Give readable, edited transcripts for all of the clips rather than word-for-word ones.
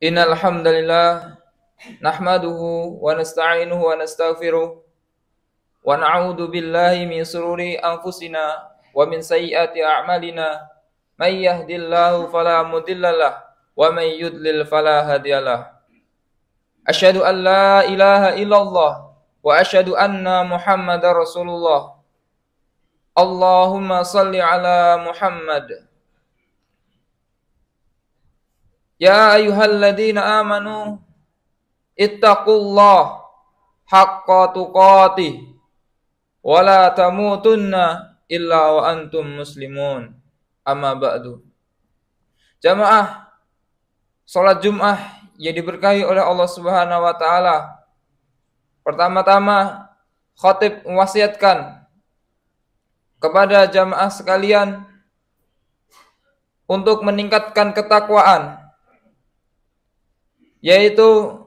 Innal hamdalillah nahmaduhu wa nasta'inuhu wa nastaghfiruh wa na'udzu billahi min shururi anfusina wa min sayyiati a'malina may yahdihillahu fala mudhillalah wa may yudlil fala hadiyalah. Asyhadu an la ilaha illallah wa asyhadu anna Muhammadar Rasulullah. Allahumma shalli ala Muhammad. Ya ayyuhalladzina amanu ittaqullah haqqa tuqatih wa la tamutunna illa wa antum muslimun. Amma ba'du. Jamaah salat Jumat yang diberkahi oleh Allah Subhanahu wa taala. Pertama-tama khatib mewasiatkan kepada jamaah sekalian untuk meningkatkan ketakwaan, yaitu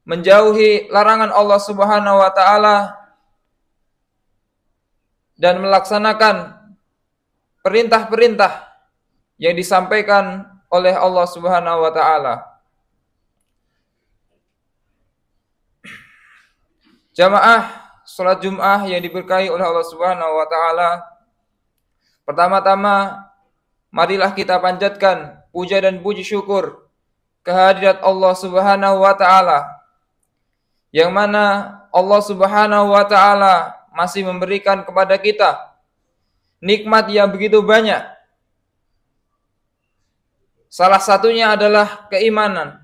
menjauhi larangan Allah Subhanahu wa taala dan melaksanakan perintah-perintah yang disampaikan oleh Allah Subhanahu wa taala. Jamaah salat Jumat yang diberkahi oleh Allah Subhanahu wa taala, pertama-tama marilah kita panjatkan puja dan puji syukur kehadirat Allah Subhanahu wa taala, yang mana Allah Subhanahu wa taala masih memberikan kepada kita nikmat yang begitu banyak. Salah satunya adalah keimanan,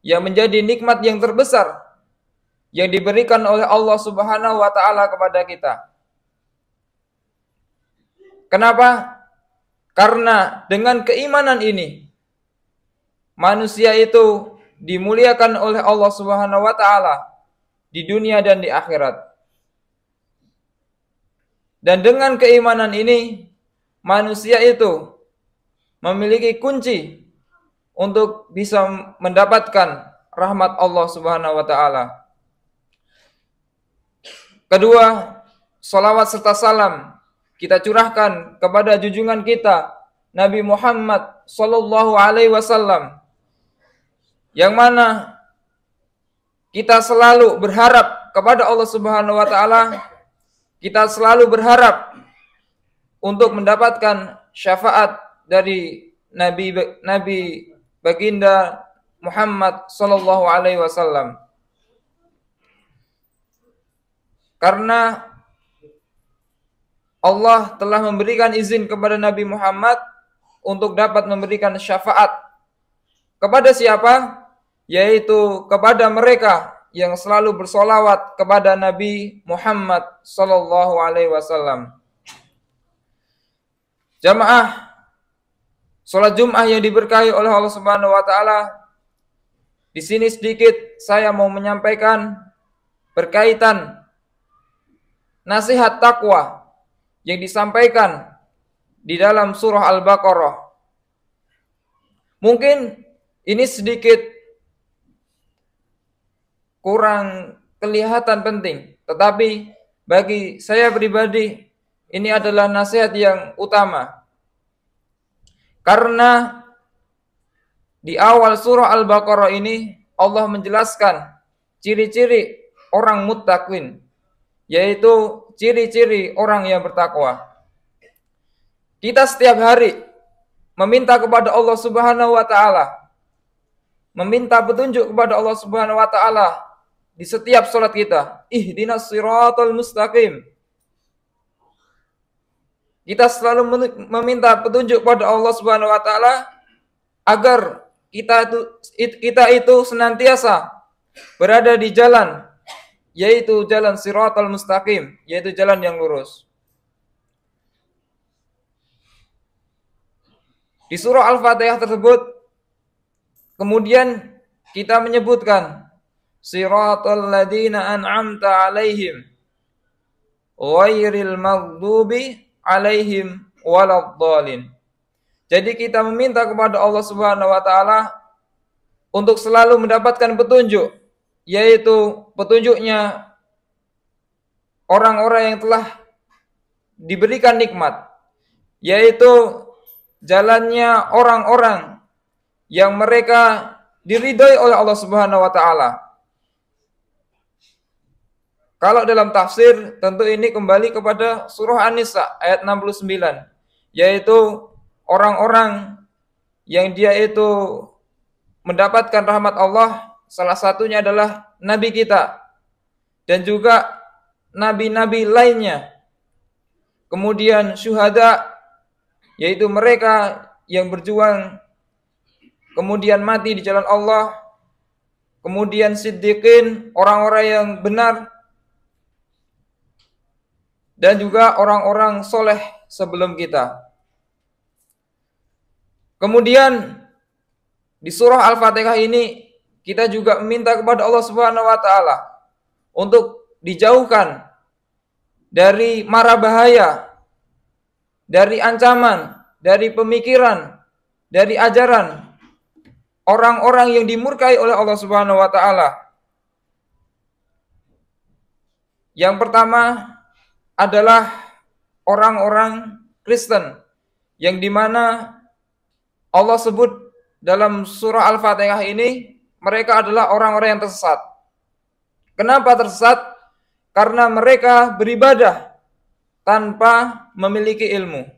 yang menjadi nikmat yang terbesar yang diberikan oleh Allah Subhanahu wa taala kepada kita. Kenapa? Karena dengan keimanan ini manusia itu dimuliakan oleh Allah Subhanahu wa taala di dunia dan di akhirat. Dan dengan keimanan ini manusia itu memiliki kunci untuk bisa mendapatkan rahmat Allah Subhanahu wa taala. Kedua, salawat serta salam kita curahkan kepada junjungan kita Nabi Muhammad sallallahu alaihi wasallam, yang mana kita selalu berharap kepada Allah Subhanahu wa taala, kita selalu berharap untuk mendapatkan syafaat dari Nabi baginda Muhammad sallallahu alaihi wasallam. Karena Allah telah memberikan izin kepada Nabi Muhammad untuk dapat memberikan syafaat kepada siapa? Yaitu kepada mereka yang selalu bersolawat kepada Nabi Muhammad sallallahu alaihi wasallam. Jamaah salat Jumat yang diberkahi oleh Allah Subhanahu wa taala, di sini sedikit saya mau menyampaikan berkaitan nasihat takwa yang disampaikan di dalam surah Al-Baqarah. Mungkin ini sedikit kurang kelihatan penting, tetapi bagi saya pribadi ini adalah nasihat yang utama. Karena di awal surah Al-Baqarah ini Allah menjelaskan ciri-ciri orang muttaqin, yaitu ciri-ciri orang yang bertakwa. Kita setiap hari meminta kepada Allah Subhanahu wa taala, meminta petunjuk kepada Allah Subhanahu wa taala di setiap salat kita. Ihdinas siratal mustaqim. Kita selalu meminta petunjuk kepada Allah Subhanahu wa taala agar kita itu senantiasa berada di jalan, yaitu jalan siratal mustaqim, yaitu jalan yang lurus. Di surah Al-Fatihah tersebut kemudian kita menyebutkan siratal ladzina an'amta alaihim ghairil maghdubi alaihim waladdallin. Jadi kita meminta kepada Allah Subhanahu wa taala untuk selalu mendapatkan petunjuk, yaitu petunjuknya orang-orang yang telah diberikan nikmat, yaitu jalannya orang-orang yang mereka diridhoi oleh Allah Subhanahu wa taala. Kalau dalam tafsir tentu ini kembali kepada surah An-Nisa ayat 69, yaitu orang-orang yang dia itu mendapatkan rahmat Allah, salah satunya adalah nabi kita dan juga nabi-nabi lainnya. Kemudian syuhada, yaitu mereka yang berjuang kemudian mati di jalan Allah. Kemudian siddiqin, orang-orang yang benar, dan juga orang-orang soleh sebelum kita. Kemudian di surah Al-Fatihah ini kita juga meminta kepada Allah Subhanahu wa taala untuk dijauhkan dari mara bahaya, dari ancaman, dari pemikiran, dari ajaran orang-orang yang dimurkai oleh Allah Subhanahu wa taala. Yang pertama adalah orang-orang Kristen, yang dimana Allah sebut dalam surah Al-Fatihah ini mereka adalah orang-orang yang tersesat. Kenapa tersesat? Karena mereka beribadah tanpa memiliki ilmu.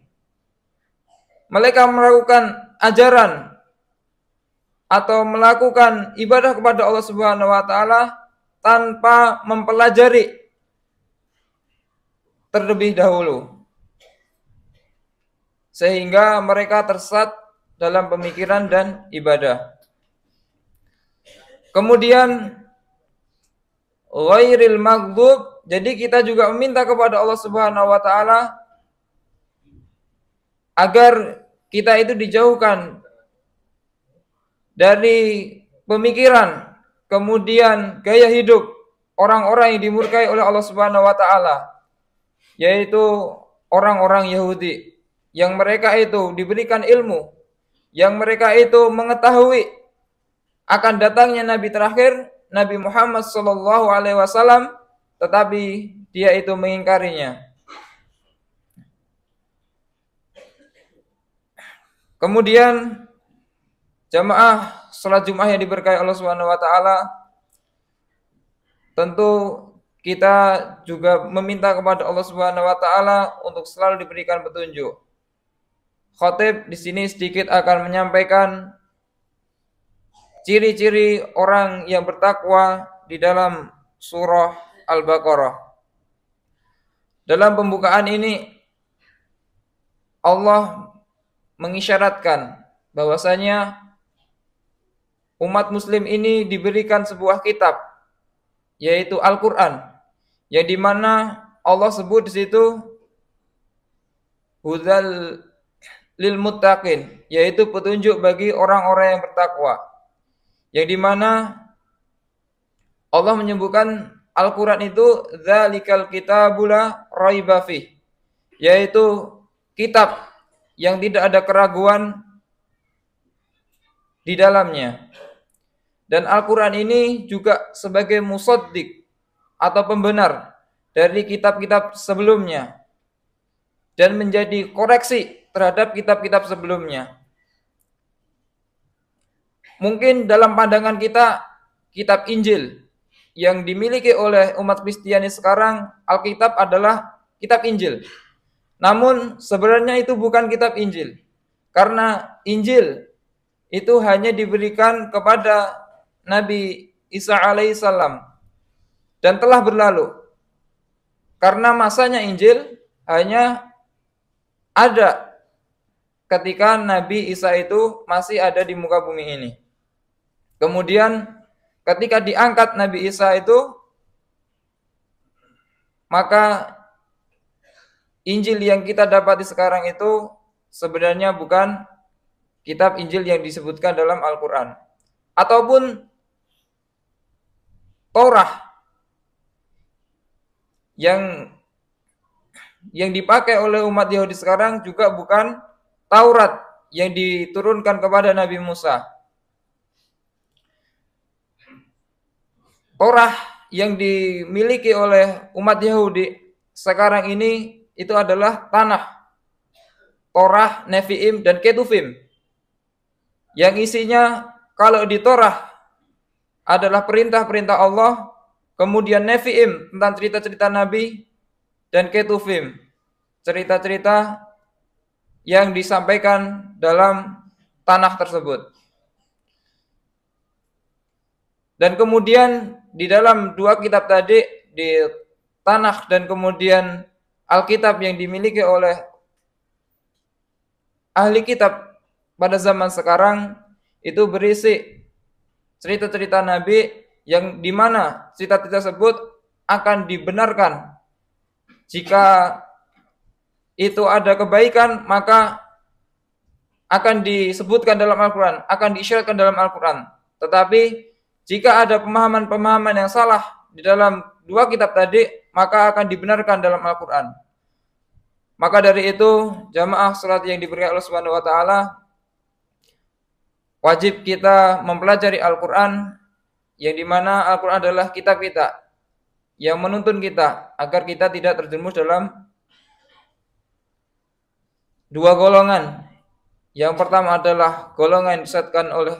Mereka melakukan ajaran atau melakukan ibadah kepada Allah Subhanahu wa taala tanpa mempelajari terlebih dahulu, sehingga mereka tersesat dalam pemikiran dan ibadah. Kemudian ghairil maghdub, jadi kita juga meminta kepada Allah Subhanahu wa taala agar kita itu dijauhkan dari pemikiran, kemudian gaya hidup orang-orang yang dimurkai oleh Allah Subhanahu wa taala, yaitu orang-orang Yahudi, yang mereka itu diberikan ilmu, yang mereka itu mengetahui akan datangnya Nabi terakhir, Nabi Muhammad SAW, tetapi dia itu mengingkarinya. Kemudian jamaah salat Jumat yang diberkahi Allah Subhanahu wa taala, tentu kita juga meminta kepada Allah Subhanahu wa taala untuk selalu diberikan petunjuk. Khatib di sini sedikit akan menyampaikan ciri-ciri orang yang bertakwa di dalam surah Al-Baqarah. Dalam pembukaan ini Allah mengisyaratkan bahwasanya umat muslim ini diberikan sebuah kitab, yaitu Al-Qur'an, yang dimana Allah sebut di situ hudal lil muttaqin, yaitu petunjuk bagi orang-orang yang bertakwa. Yang dimana Allah menyebutkan Al-Quran itu dzalikal kitabula raiba fih, yaitu kitab yang tidak ada keraguan di dalamnya. Dan Al-Quran ini juga sebagai musaddiq atau pembenar dari kitab-kitab sebelumnya dan menjadi koreksi terhadap kitab-kitab sebelumnya. Mungkin dalam pandangan kita, kitab Injil yang dimiliki oleh umat Kristiani sekarang, Alkitab adalah kitab Injil. Namun sebenarnya itu bukan kitab Injil, karena Injil itu hanya diberikan kepada Nabi Isa alaihissalam dan telah berlalu. Karena masanya Injil hanya ada ketika Nabi Isa itu masih ada di muka bumi ini. Kemudian ketika diangkat Nabi Isa itu, maka Injil yang kita dapati sekarang itu sebenarnya bukan kitab Injil yang disebutkan dalam Al-Quran. Ataupun Torah yang dipakai oleh umat Yahudi sekarang juga bukan Taurat yang diturunkan kepada Nabi Musa. Torah yang dimiliki oleh umat Yahudi sekarang ini itu adalah Tanakh, Torah, Nevi'im, dan Ketuvim. yang isinya kalau di Torah adalah perintah-perintah Allah, kemudian Nevi'im tentang cerita-cerita Nabi, dan Ketuvim, cerita-cerita yang disampaikan dalam tanah tersebut. Dan kemudian di dalam dua kitab tadi, di tanah dan kemudian Alkitab yang dimiliki oleh ahli kitab pada zaman sekarang, itu berisi cerita-cerita Nabi yang dimana cerita tersebut akan dibenarkan. Jika itu ada kebaikan, maka akan disebutkan dalam Al-Quran, akan diisyaratkan dalam Al-Quran. Tetapi jika ada pemahaman-pemahaman yang salah di dalam dua kitab tadi, maka akan dibenarkan dalam Al-Quran. Maka dari itu, jamaah salat yang diberkahi Allah Subhanahu wa taala, wajib kita mempelajari Al-Quran, yang dimana Al-Quran adalah kitab kita yang menuntun kita agar kita tidak terjerumus dalam dua golongan. Yang pertama adalah golongan yang disesatkan oleh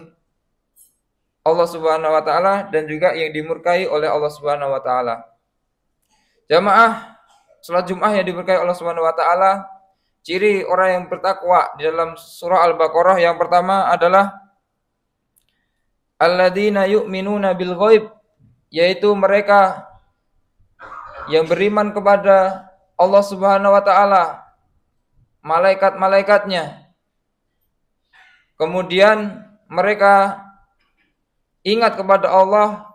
Allah Subhanahu wa taala dan juga yang dimurkai oleh Allah Subhanahu wa taala. Jamaah salat Jumat yang diberkahi Allah Subhanahu wa taala, ciri orang yang bertakwa di dalam surah Al-Baqarah yang pertama adalah alladzina yu'minuna bil ghaib, yaitu mereka yang beriman kepada Allah Subhanahu wa taala, malaikat-malaikatnya. Kemudian mereka ingat kepada Allah,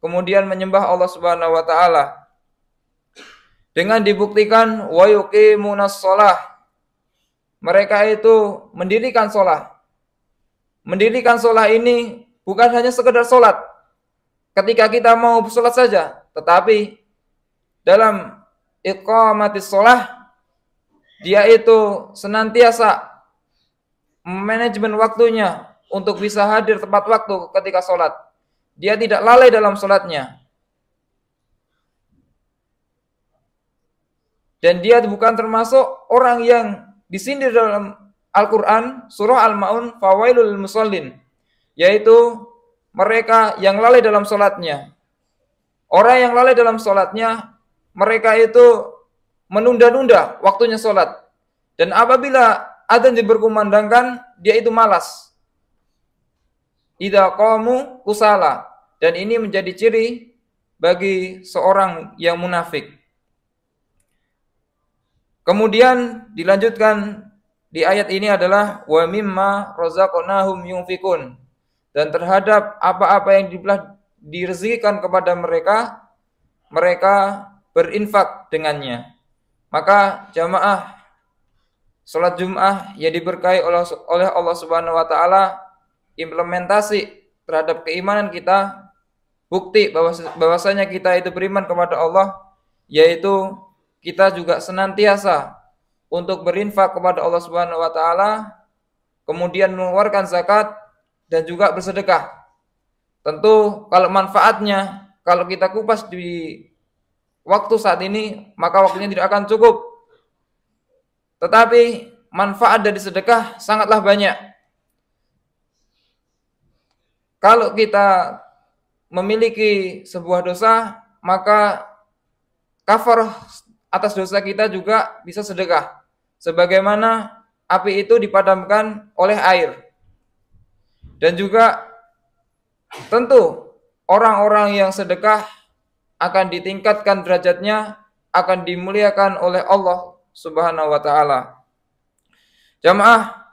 kemudian menyembah Allah Subhanahu wa taala. Dengan dibuktikan wa yuqimunas shalah. Mereka itu mendirikan shalah. Mendirikan shalah ini bukan hanya sekedar salat ketika kita mau salat saja, tetapi dalam iqamatis shalah dia itu senantiasa manajemen waktunya untuk bisa hadir tepat waktu ketika sholat. Dia tidak lalai dalam sholatnya. Dan dia bukan termasuk orang yang disindir dalam Al-Quran, surah Al-Ma'un, fawailul musallin, yaitu mereka yang lalai dalam sholatnya. Orang yang lalai dalam sholatnya, mereka itu menunda-nunda waktunya sholat. Dan apabila adzan diberkumandangkan, dia itu malas. Idza qamu kusala. Dan ini menjadi ciri bagi seorang yang munafik. Kemudian dilanjutkan di ayat ini adalah wa mimma razaqnahum yunfikun. Dan terhadap apa-apa yang direzekikan kepada mereka, mereka berinfak dengannya. Maka jamaah salat Jumat yang diberkahi oleh Allah Subhanahu wa taala, implementasi terhadap keimanan kita, bukti bahwasanya kita itu beriman kepada Allah, yaitu kita juga senantiasa untuk berinfak kepada Allah Subhanahu wa taala, kemudian mengeluarkan zakat dan juga bersedekah. Tentu kalau manfaatnya, kalau kita kupas di waktu saat ini, maka waktunya tidak akan cukup. Tetapi manfaat dari sedekah sangatlah banyak. Kalau kita memiliki sebuah dosa, maka kafarah atas dosa kita juga bisa sedekah. Sebagaimana api itu dipadamkan oleh air. Dan juga tentu orang-orang yang sedekah akan ditingkatkan derajatnya, akan dimuliakan oleh Allah Subhanahu wa taala. Jamaah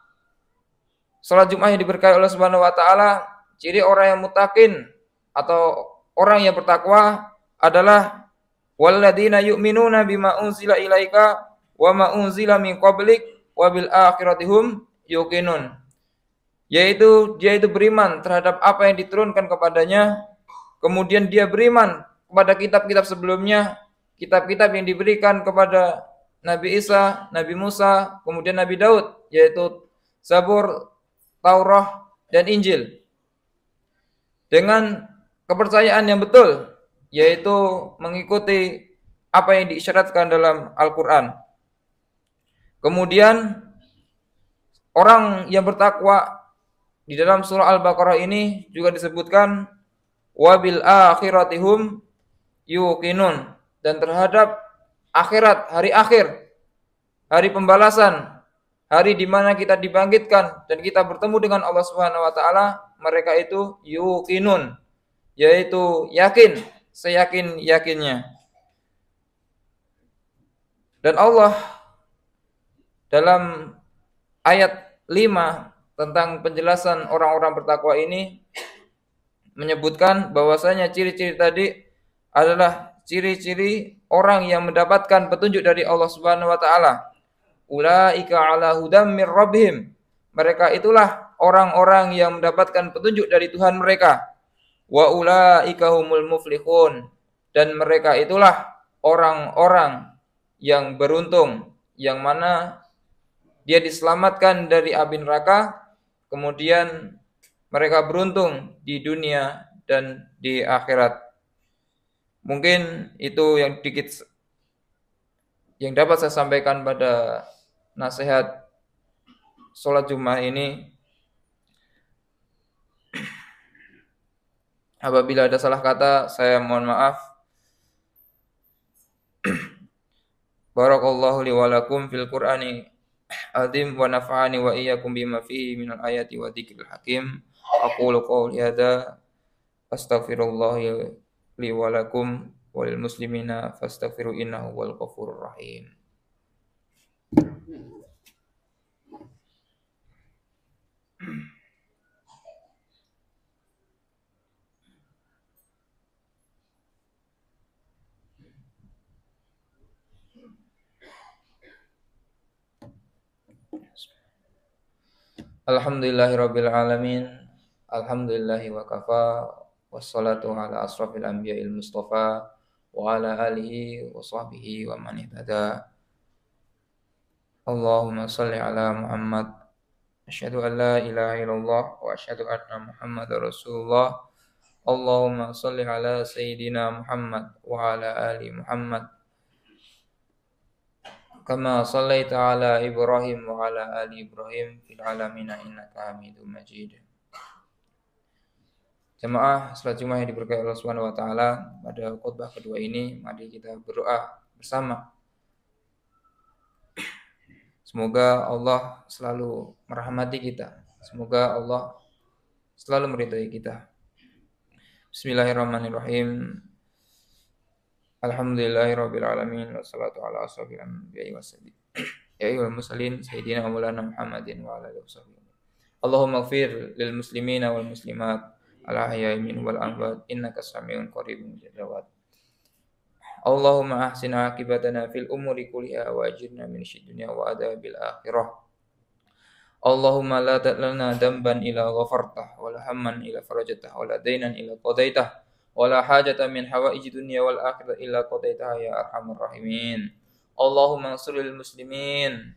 salat Jumat yang diberkahi oleh Subhanahu wa taala, ciri orang yang muttaqin atau orang yang bertakwa adalah walladzina yu'minuna bima unzila ilaika wa ma unzila min qablik wa bil akhirati hum yuqinun. Yaitu dia itu beriman terhadap apa yang diturunkan kepadanya, kemudian dia beriman kepada kitab-kitab sebelumnya, kitab-kitab yang diberikan kepada Nabi Isa, Nabi Musa, kemudian Nabi Daud, yaitu Zabur, Taurat, dan Injil. Dengan kepercayaan yang betul, yaitu mengikuti apa yang diisyaratkan dalam Al-Quran. Kemudian orang yang bertakwa di dalam surah Al-Baqarah ini juga disebutkan wabil akhiratihum yuqinun, dan terhadap akhirat, hari akhir, hari pembalasan, hari di mana kita dibangkitkan dan kita bertemu dengan Allah Subhanahu wa taala, mereka itu yuqinun, yaitu yakin, seyakin-yakinnya. Dan Allah dalam ayat 5 tentang penjelasan orang-orang bertakwa ini menyebutkan bahwasanya ciri-ciri tadi adalah ciri-ciri orang yang mendapatkan petunjuk dari Allah Subhanahu wa taala. Ulaika ala hudam mir rabbihim. Mereka itulah orang-orang yang mendapatkan petunjuk dari Tuhan mereka. Wa ulaika humul muflihun. Dan mereka itulah orang-orang yang beruntung, yang mana dia diselamatkan dari api neraka, kemudian mereka beruntung di dunia dan di akhirat. Mungkin itu yang dikit yang dapat saya sampaikan pada nasihat sholat Jumat ini. Apabila ada salah kata, saya mohon maaf. Barakallahu li wa lakum fil Qur'ani azim wa nafa'ani wa iyyakum bima fihi minal ayati wa dzikril hakim. Aqulu qouli hadza astaghfirullah li wa lakum wa lil muslimina fastaghfiru innahu wal ghafurur rahim. Alhamdulillahirabbil alamin. Alhamdulillahi wa kafa, wassalatu ala asrafil anbiya'il mustafa wa ala alihi wa sahbihi wa man ihtada. Allahumma salli ala Muhammad. Asyhadu an la ilaha illallah wa asyhadu anna Muhammadar Rasulullah. Allahumma salli ala sayyidina Muhammad wa ala ali Muhammad. Kama sallaita ala Ibrahim wa ala ali Ibrahim fil alamin innaka Hamidum Majid. Jemaah salat Jumat yang diberkahi Allah Subhanahu wa taala, pada khutbah kedua ini mari kita berdoa bersama. Semoga Allah selalu merahmati kita. Semoga Allah selalu meridai kita. Bismillahirrahmanirrahim. Alhamdulillahirabbil alamin wassalatu ala asrofil anbiya'i wasallim. Ya ayyuhal mursalin sayyidina Maulana Muhammadin wa ala alihi wasallam. Allahumma ighfir lil muslimina wal muslimat al ahya'i minhum wal amwat innaka samiun qaribun mujib. Allahumma ahsin aqibatana fil umuri kulliha wa ajirna min syiddunya wa adabil akhirah. Allahumma la ta'lana damban ila ghafartah wa la hamman ila farajatah wa la dainan ila qadaitah wa la hajatan min hawaiji dunya wal akhirah illa qadaitah ya arhamar rahimin. Allahumma ansuril muslimin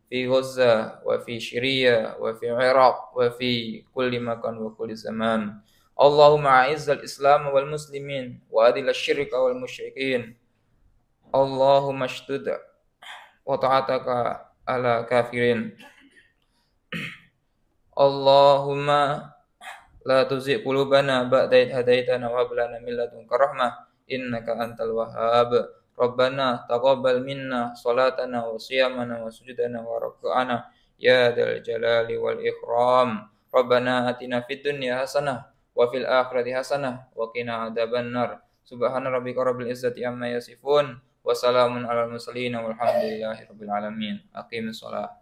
fi Gaza wa fi Syria wa fi Iraq wa fi kulli makan wa kulli zaman. Allahumma a'izzal Islam wal muslimin wa adil asyirka wal musyrikin. Allahumma shdud wa ta'ataka ala kafirin. Allahumma la tuzigh qulubana ba'da idh hadaitana wa hab lana min ladunka rahmah innaka antal wahhab. Rabbana taqabbal minna salatana wa siyamana wa sujudana wa rak'ana ya dzal jalali wal ikram. Rabbana atina fid dunya hasanah wa fil akhirati hasanah wa qina adzabannar. Subhana rabbika rabbil izzati amma yasifun wa salamun alal mursalin walhamdulillahi rabbil alamin. Aqimus shalah.